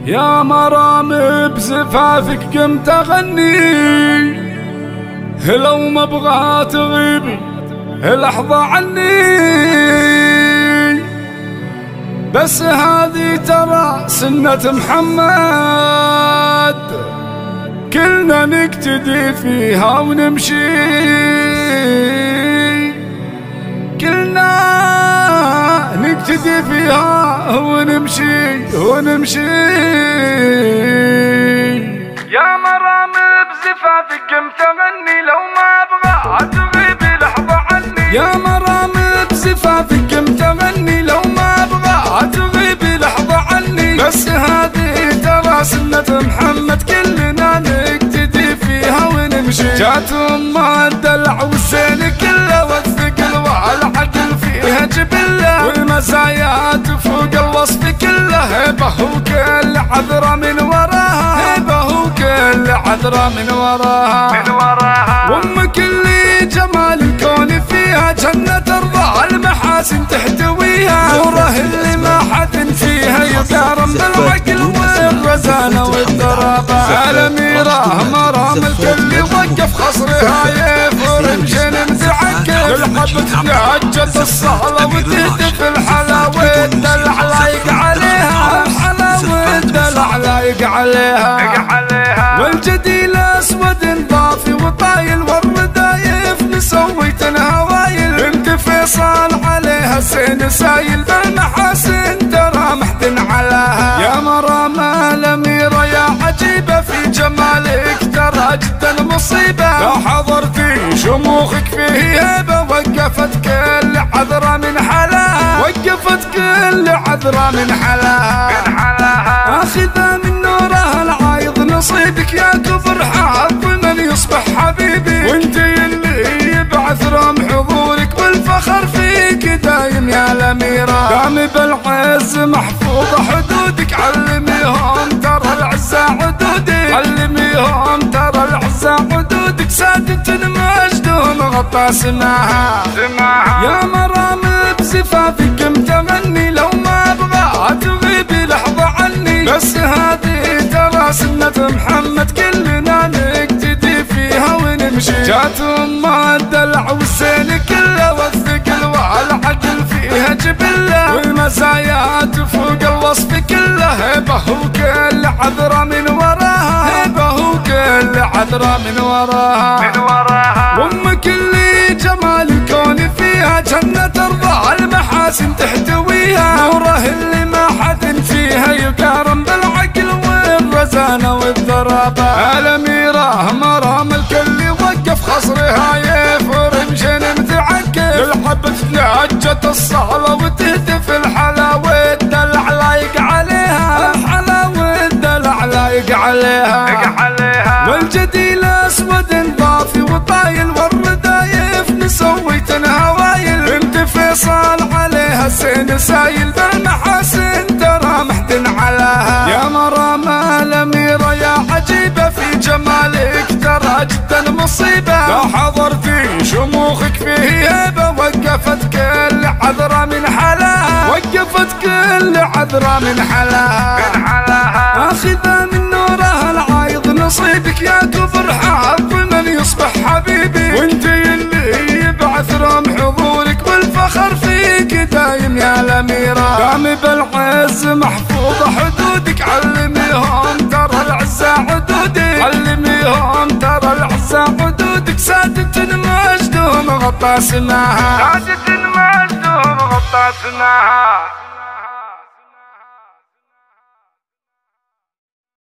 يا مرام بزفافك قمت اغني، لو ما ابغى تغيبي لحظة عني، بس هذه ترى سنة محمد كلنا نقتدي فيها ونمشي، كلنا نقتدي فيها ونمشي. يا مرام بزفافك قمت اغني، لو ما ابغى تغيبي لحظة عني. يا مرام بزفافك قمت اغني، لو ما ابغى تغيبي لحظة عني، بس هذه ترى سنة محمد كلنا نقتدي فيها ونمشي. جات ام الدلع والزين كله والثقل والعدل فيها جبله، والمزايا تفوق الوصف كله، هبه وكل عذرة من وراها، هبه وكل عذرة من وراها. وامك اللي جمال الكون فيها جنة ترضى المحاسن تحتويها، نوره اللي ما حد فيها يقارن بالعقل والرزانة والترابة. الأميرة مرام الكل وقف خصرها يفور مشن متعكر، الحبة تهجت الصالة وتهتف الحلاوة الدلع لايق عليها، الحلاوة الدلع لايق عليها. والجديل اسود ضافي وطايل والردايف مسويت هوايل، بنت فيصل عليها سين سايل بالمحاسن ترى محتن علاها. يا مرام الأميرة يا عجيبة في جمالك ترى جدا مصيبة، لو حضرتي شموخك فيه هيبة وقفت كل عذرة من حلاها، وقفت كل عذرة من حلاها. آخذة من نورها العايض نصيبك يا كبر حظ من يصبح حبيبي، وانتي اللي يبعث رم حضورك والفخر فيك دايم يا الأميرة. دامي بالعز محفوظة حدودك، علميهم ترى العزة عدودك، علميهم ترى العزة عدودك، سادة مجدهم غطى سماها. يا مرام بزفافك قمت اغني، لو ما ابغى تغيبي لحظة عني، بس هذه ترى سنة محمد كلنا نقتدي فيها ونمشي. جات ام الدلع والزين كله والثقل والعدل فيها جبله، والمزايا تفوق الوصف كله، هبه وكل عذرة من وراها، هبه وكل عذرة من وراها. وامك اللي جمال الكون فيها جنة ترضى المحاسن تحتويها، نوره اللي ما حد فيها يقارن بالعقل والرزانة والذرابة. الأميرة مرام الكل وقف خصرها يفور مشن متعكر، الحبة تهجت الصالة وتهتف الحلاوة الدلع لايق عليها، الحلاوة الدلع لايق عليها. والجديل اسود ضافي وطايل والردايف مسويت هوايل، بنت فيصل عليها سين سايل بالمحاسن ترى محتن علاها. يا مرام الأميرة يا عجيبة في جمالك ترى جدا مصيبة، لو حضرتي شموخك فيه هيبة وقفت كل عذرة من حلاها، وقفت كل عذرة من حلاها. آخذة من نورها العايض نصيبك يا كبر حظ من يصبح حبيبي، وانتي اللي يبعث رم حضورك والفخر فيك دايم يا الأميرة. دامي بالعز محفوظة حدودك، علميهم ترى العزة عدودك، علميهم ترى العزة عدودك، سادة مجدهم غطى سماها، سادة مجدهم غطى سماها.